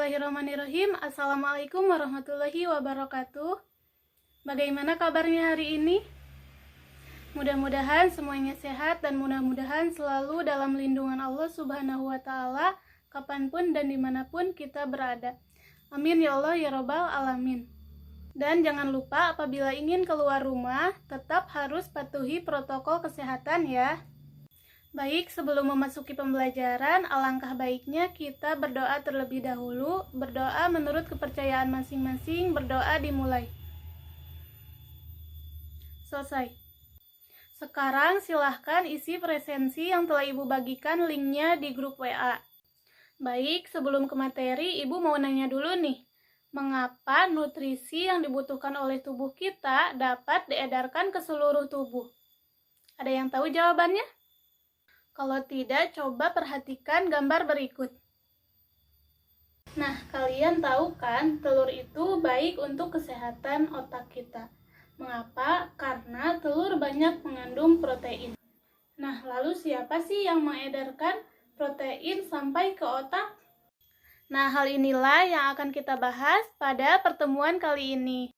Bismillahirrahmanirrahim. Assalamualaikum warahmatullahi wabarakatuh. Bagaimana kabarnya hari ini? Mudah-mudahan semuanya sehat dan mudah-mudahan selalu dalam lindungan Allah Subhanahu wa Ta'ala, kapanpun dan dimanapun kita berada. Amin ya Allah ya Rabbal Alamin. Dan jangan lupa apabila ingin keluar rumah, tetap harus patuhi protokol kesehatan ya. Baik, sebelum memasuki pembelajaran, alangkah baiknya kita berdoa terlebih dahulu. Berdoa menurut kepercayaan masing-masing, berdoa dimulai. Selesai. Sekarang silahkan isi presensi yang telah Ibu bagikan linknya di grup WA. Baik, sebelum ke materi, Ibu mau nanya dulu nih. Mengapa nutrisi yang dibutuhkan oleh tubuh kita dapat diedarkan ke seluruh tubuh? Ada yang tahu jawabannya? Kalau tidak, coba perhatikan gambar berikut. Nah, kalian tahu kan, telur itu baik untuk kesehatan otak kita. Mengapa? Karena telur banyak mengandung protein. Nah, lalu siapa sih yang mengedarkan protein sampai ke otak? Nah, hal inilah yang akan kita bahas pada pertemuan kali ini.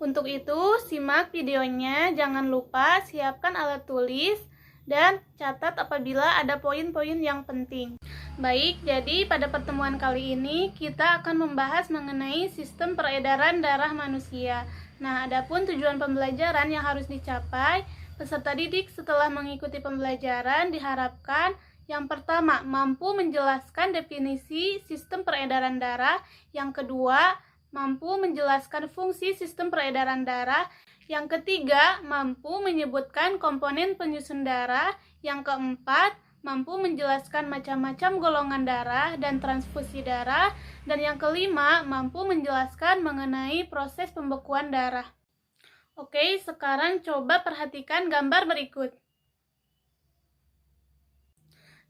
Untuk itu, simak videonya, jangan lupa siapkan alat tulis, dan catat apabila ada poin-poin yang penting. Baik, jadi pada pertemuan kali ini kita akan membahas mengenai sistem peredaran darah manusia. Nah, adapun tujuan pembelajaran yang harus dicapai, peserta didik setelah mengikuti pembelajaran diharapkan yang pertama, mampu menjelaskan definisi sistem peredaran darah. Yang kedua, mampu menjelaskan fungsi sistem peredaran darah. Yang ketiga, mampu menyebutkan komponen penyusun darah. Yang keempat, mampu menjelaskan macam-macam golongan darah dan transfusi darah. Dan yang kelima, mampu menjelaskan mengenai proses pembekuan darah. Oke, sekarang coba perhatikan gambar berikut.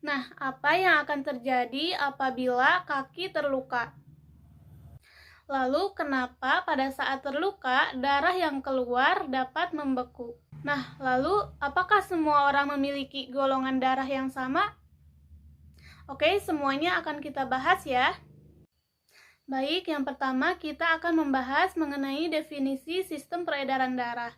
Nah, apa yang akan terjadi apabila kaki terluka? Lalu, kenapa pada saat terluka, darah yang keluar dapat membeku? Nah, lalu, apakah semua orang memiliki golongan darah yang sama? Oke, semuanya akan kita bahas ya. Baik, yang pertama kita akan membahas mengenai definisi sistem peredaran darah.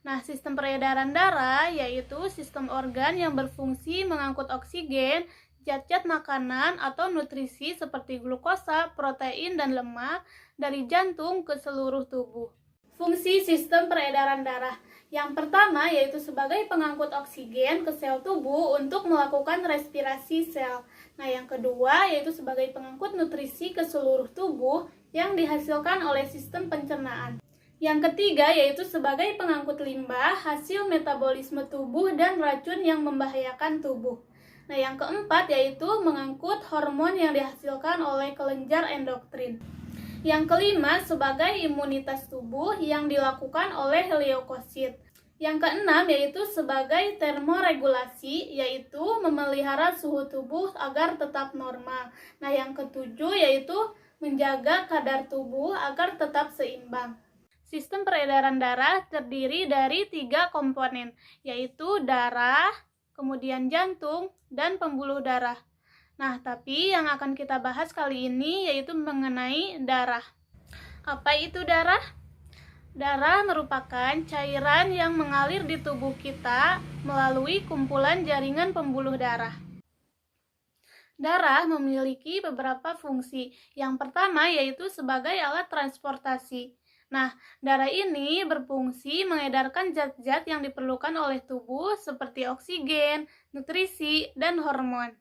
Nah, sistem peredaran darah yaitu sistem organ yang berfungsi mengangkut oksigen, zat-zat makanan atau nutrisi seperti glukosa, protein, dan lemak dari jantung ke seluruh tubuh. Fungsi sistem peredaran darah yang pertama yaitu sebagai pengangkut oksigen ke sel tubuh untuk melakukan respirasi sel. Nah, yang kedua yaitu sebagai pengangkut nutrisi ke seluruh tubuh yang dihasilkan oleh sistem pencernaan. Yang ketiga yaitu sebagai pengangkut limbah, hasil metabolisme tubuh dan racun yang membahayakan tubuh. Nah, yang keempat yaitu mengangkut hormon yang dihasilkan oleh kelenjar endokrin. Yang kelima sebagai imunitas tubuh yang dilakukan oleh leukosit. Yang keenam yaitu sebagai termoregulasi, yaitu memelihara suhu tubuh agar tetap normal. Nah, yang ketujuh yaitu menjaga kadar tubuh agar tetap seimbang. Sistem peredaran darah terdiri dari 3 komponen, yaitu darah, kemudian jantung, dan pembuluh darah. Nah, tapi yang akan kita bahas kali ini yaitu mengenai darah. Apa itu darah? Darah merupakan cairan yang mengalir di tubuh kita melalui kumpulan jaringan pembuluh darah. Darah memiliki beberapa fungsi. Yang pertama yaitu sebagai alat transportasi. Nah, darah ini berfungsi mengedarkan zat-zat yang diperlukan oleh tubuh seperti oksigen, nutrisi, dan hormon.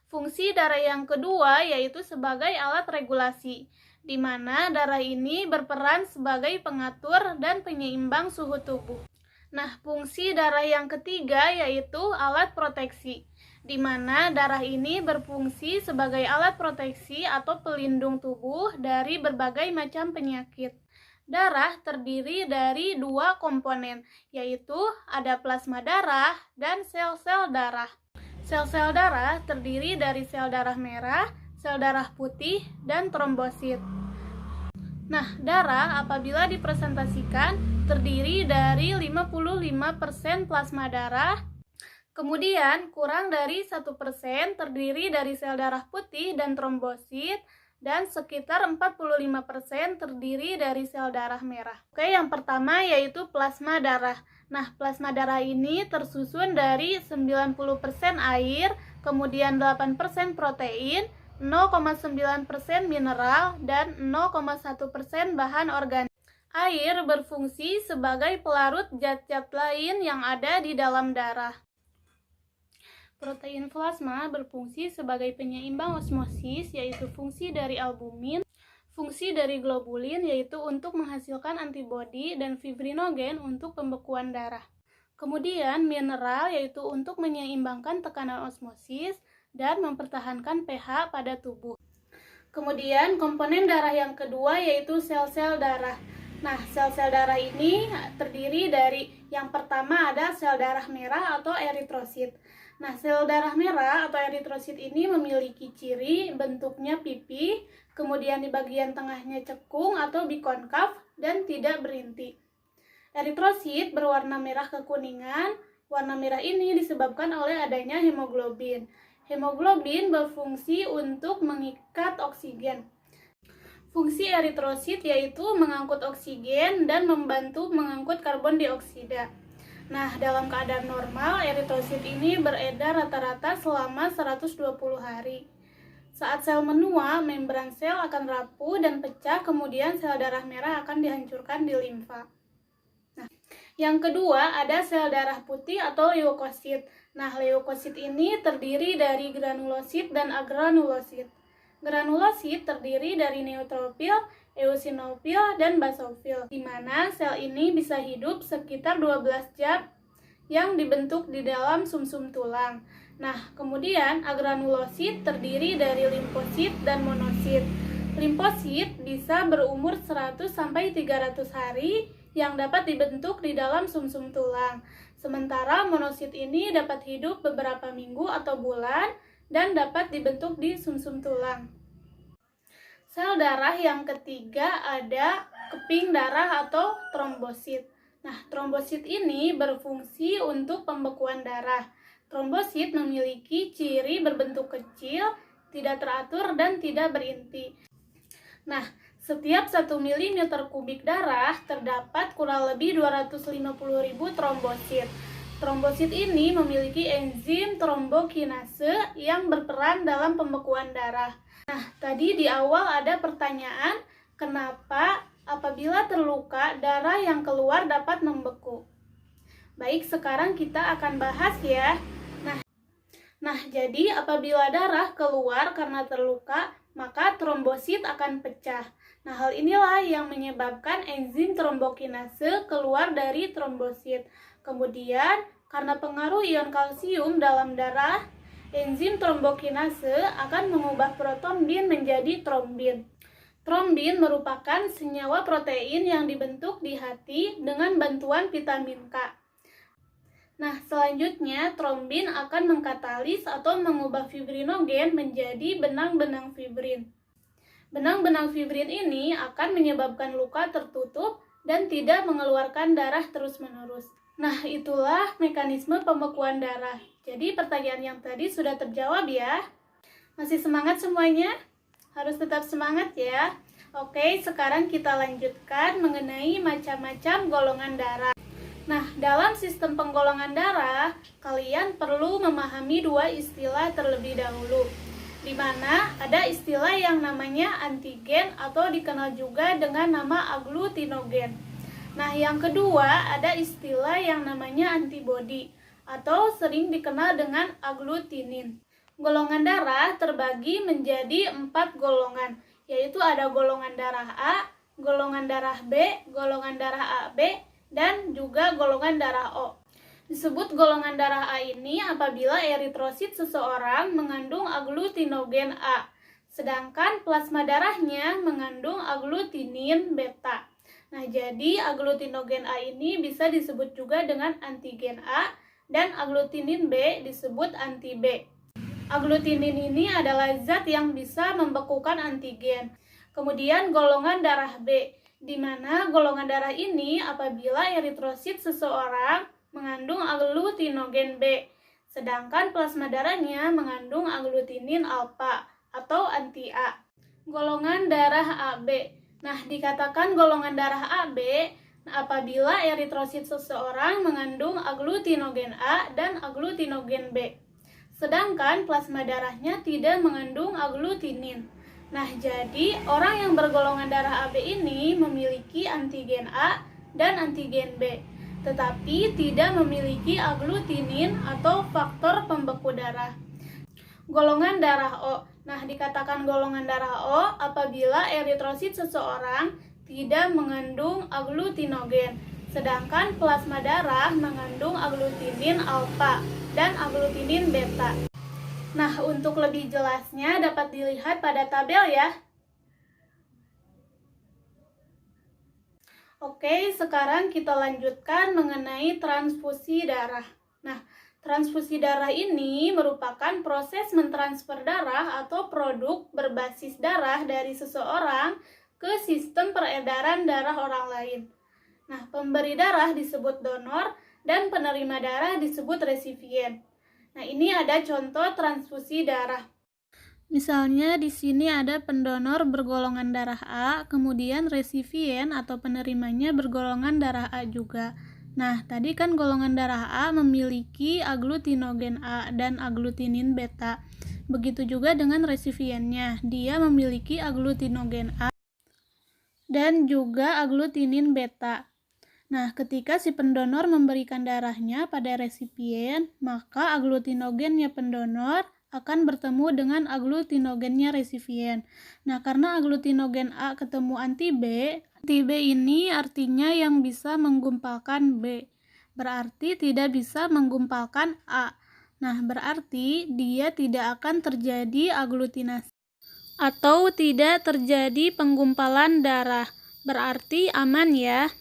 Fungsi darah yang kedua yaitu sebagai alat regulasi, di mana darah ini berperan sebagai pengatur dan penyeimbang suhu tubuh. Nah, fungsi darah yang ketiga yaitu alat proteksi, di mana darah ini berfungsi sebagai alat proteksi atau pelindung tubuh dari berbagai macam penyakit. Darah terdiri dari 2 komponen, yaitu ada plasma darah dan sel-sel darah. Sel-sel darah terdiri dari sel darah merah, sel darah putih, dan trombosit. Nah, darah apabila dipresentasikan terdiri dari 55% plasma darah, kemudian kurang dari 1% terdiri dari sel darah putih dan trombosit, dan sekitar 45% terdiri dari sel darah merah. Oke, yang pertama yaitu plasma darah. Nah, plasma darah ini tersusun dari 90% air, kemudian 8% protein, 0,9% mineral, dan 0,1% bahan organik. Air berfungsi sebagai pelarut zat-zat lain yang ada di dalam darah. Protein plasma berfungsi sebagai penyeimbang osmosis, yaitu fungsi dari albumin, fungsi dari globulin, yaitu untuk menghasilkan antibodi, dan fibrinogen untuk pembekuan darah. Kemudian mineral, yaitu untuk menyeimbangkan tekanan osmosis dan mempertahankan pH pada tubuh. Kemudian komponen darah yang kedua yaitu sel-sel darah. Nah, sel-sel darah ini terdiri dari yang pertama ada sel darah merah atau eritrosit. Nah, sel darah merah atau eritrosit ini memiliki ciri bentuknya pipi, kemudian di bagian tengahnya cekung atau bikonkav dan tidak berinti. Eritrosit berwarna merah kekuningan. Warna merah ini disebabkan oleh adanya hemoglobin. Hemoglobin berfungsi untuk mengikat oksigen. Fungsi eritrosit yaitu mengangkut oksigen dan membantu mengangkut karbon dioksida. Nah, dalam keadaan normal, eritrosit ini beredar rata-rata selama 120 hari. Saat sel menua, membran sel akan rapuh dan pecah, kemudian sel darah merah akan dihancurkan di limfa. Nah, yang kedua ada sel darah putih atau leukosit. Nah, leukosit ini terdiri dari granulosit dan agranulosit. Granulosit terdiri dari neutrofil, eosinofil, dan basofil, di mana sel ini bisa hidup sekitar 12 jam yang dibentuk di dalam sumsum tulang. Nah, kemudian agranulosit terdiri dari limfosit dan monosit. Limfosit bisa berumur 100-300 hari yang dapat dibentuk di dalam sumsum tulang. Sementara monosit ini dapat hidup beberapa minggu atau bulan dan dapat dibentuk di sumsum tulang. Sel darah yang ketiga ada keping darah atau trombosit. Nah, trombosit ini berfungsi untuk pembekuan darah. Trombosit memiliki ciri berbentuk kecil, tidak teratur, dan tidak berinti. Nah, setiap 1 mm kubik darah terdapat kurang lebih 250.000 trombosit. Trombosit ini memiliki enzim trombokinase yang berperan dalam pembekuan darah. Nah, tadi di awal ada pertanyaan, kenapa apabila terluka darah yang keluar dapat membeku? Baik, sekarang kita akan bahas ya. Nah, jadi apabila darah keluar karena terluka, maka trombosit akan pecah. Nah, hal inilah yang menyebabkan enzim trombokinase keluar dari trombosit. Kemudian, karena pengaruh ion kalsium dalam darah, enzim trombokinase akan mengubah protombin menjadi trombin. Trombin merupakan senyawa protein yang dibentuk di hati dengan bantuan vitamin K. Nah, selanjutnya trombin akan mengkatalis atau mengubah fibrinogen menjadi benang-benang fibrin. Benang-benang fibrin ini akan menyebabkan luka tertutup dan tidak mengeluarkan darah terus-menerus. Nah, itulah mekanisme pembekuan darah. Jadi pertanyaan yang tadi sudah terjawab ya. Masih semangat semuanya? Harus tetap semangat ya. Oke, sekarang kita lanjutkan mengenai macam-macam golongan darah. Nah, dalam sistem penggolongan darah, kalian perlu memahami dua istilah terlebih dahulu, di mana ada istilah yang namanya antigen atau dikenal juga dengan nama aglutinogen. Nah, yang kedua ada istilah yang namanya antibodi atau sering dikenal dengan agglutinin. Golongan darah terbagi menjadi 4 golongan, yaitu ada golongan darah A, golongan darah B, golongan darah AB, dan juga golongan darah O. Disebut golongan darah A ini apabila eritrosit seseorang mengandung agglutinogen A, sedangkan plasma darahnya mengandung agglutinin beta. Nah, jadi agglutinogen A ini bisa disebut juga dengan antigen A dan agglutinin B disebut anti B. Agglutinin ini adalah zat yang bisa membekukan antigen. Kemudian golongan darah B, di mana golongan darah ini apabila eritrosit seseorang mengandung agglutinogen B, sedangkan plasma darahnya mengandung agglutinin alfa atau anti A. Golongan darah AB. Nah, dikatakan golongan darah AB apabila eritrosit seseorang mengandung aglutinogen A dan aglutinogen B. Sedangkan plasma darahnya tidak mengandung aglutinin. Nah, jadi orang yang bergolongan darah AB ini memiliki antigen A dan antigen B, tetapi tidak memiliki aglutinin atau faktor pembeku darah. Golongan darah O. Nah, dikatakan golongan darah O apabila eritrosit seseorang tidak mengandung aglutinogen, sedangkan plasma darah mengandung aglutinin alfa dan aglutinin beta. Nah, untuk lebih jelasnya dapat dilihat pada tabel ya. Oke, sekarang kita lanjutkan mengenai transfusi darah. Nah, transfusi darah ini merupakan proses mentransfer darah atau produk berbasis darah dari seseorang ke sistem peredaran darah orang lain. Nah, pemberi darah disebut donor dan penerima darah disebut resipien. Nah, ini ada contoh transfusi darah. Misalnya di sini ada pendonor bergolongan darah A, kemudian resipien atau penerimanya bergolongan darah A juga. Nah, tadi kan golongan darah A memiliki aglutinogen A dan aglutinin beta. Begitu juga dengan resipiennya, dia memiliki aglutinogen A dan juga aglutinin beta. Nah, ketika si pendonor memberikan darahnya pada resipien, maka aglutinogennya pendonor akan bertemu dengan aglutinogennya resipien. Nah, karena aglutinogen A ketemu anti B ini artinya yang bisa menggumpalkan B. Berarti tidak bisa menggumpalkan A. Nah, berarti dia tidak akan terjadi aglutinasi atau tidak terjadi penggumpalan darah. Berarti aman ya.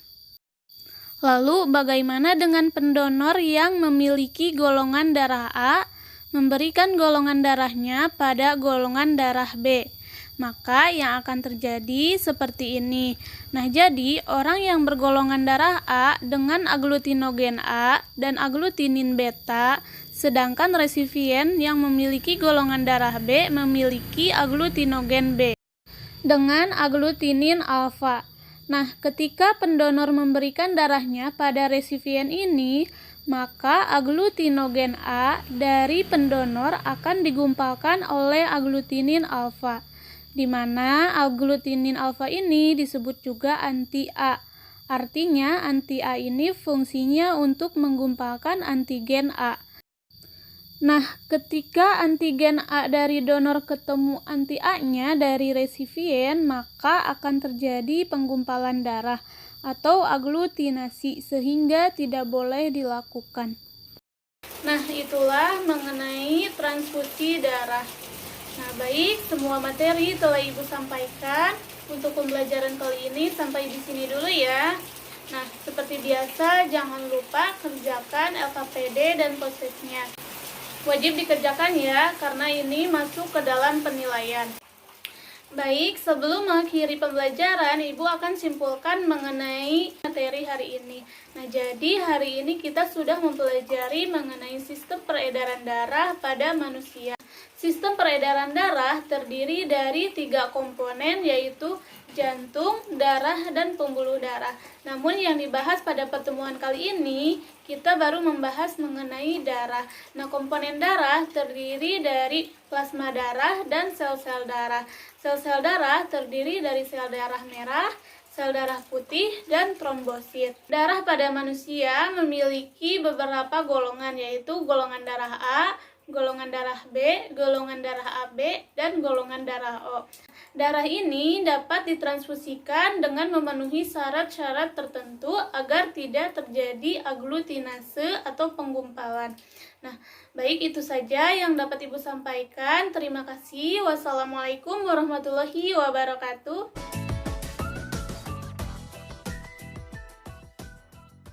Lalu bagaimana dengan pendonor yang memiliki golongan darah A memberikan golongan darahnya pada golongan darah B? Maka yang akan terjadi seperti ini. Nah, jadi orang yang bergolongan darah A dengan aglutinogen A dan aglutinin beta, sedangkan resipien yang memiliki golongan darah B memiliki aglutinogen B dengan aglutinin alfa. Nah, ketika pendonor memberikan darahnya pada resipien ini, maka aglutinogen A dari pendonor akan digumpalkan oleh aglutinin alfa, di mana aglutinin alfa ini disebut juga anti-A. Artinya, anti-A ini fungsinya untuk menggumpalkan antigen A. Nah, ketika antigen A dari donor ketemu anti-A-nya dari resipien, maka akan terjadi penggumpalan darah atau aglutinasi sehingga tidak boleh dilakukan. Nah, itulah mengenai transfusi darah. Nah, baik, semua materi telah Ibu sampaikan. Untuk pembelajaran kali ini sampai di sini dulu ya. Nah, seperti biasa jangan lupa kerjakan LKPD dan prosesnya. Wajib dikerjakan ya, karena ini masuk ke dalam penilaian. Baik, sebelum mengakhiri pembelajaran, Ibu akan simpulkan mengenai materi hari ini. Nah, jadi hari ini kita sudah mempelajari mengenai sistem peredaran darah pada manusia. Sistem peredaran darah terdiri dari 3 komponen, yaitu jantung, darah, dan pembuluh darah. Namun yang dibahas pada pertemuan kali ini, kita baru membahas mengenai darah. Nah, komponen darah terdiri dari plasma darah dan sel-sel darah. Sel-sel darah terdiri dari sel darah merah, sel darah putih, dan trombosit. Darah pada manusia memiliki beberapa golongan, yaitu golongan darah A, golongan darah B, golongan darah AB, dan golongan darah O. Darah ini dapat ditransfusikan dengan memenuhi syarat-syarat tertentu agar tidak terjadi aglutinase atau penggumpalan. Nah, baik itu saja yang dapat Ibu sampaikan. Terima kasih. Wassalamualaikum warahmatullahi wabarakatuh.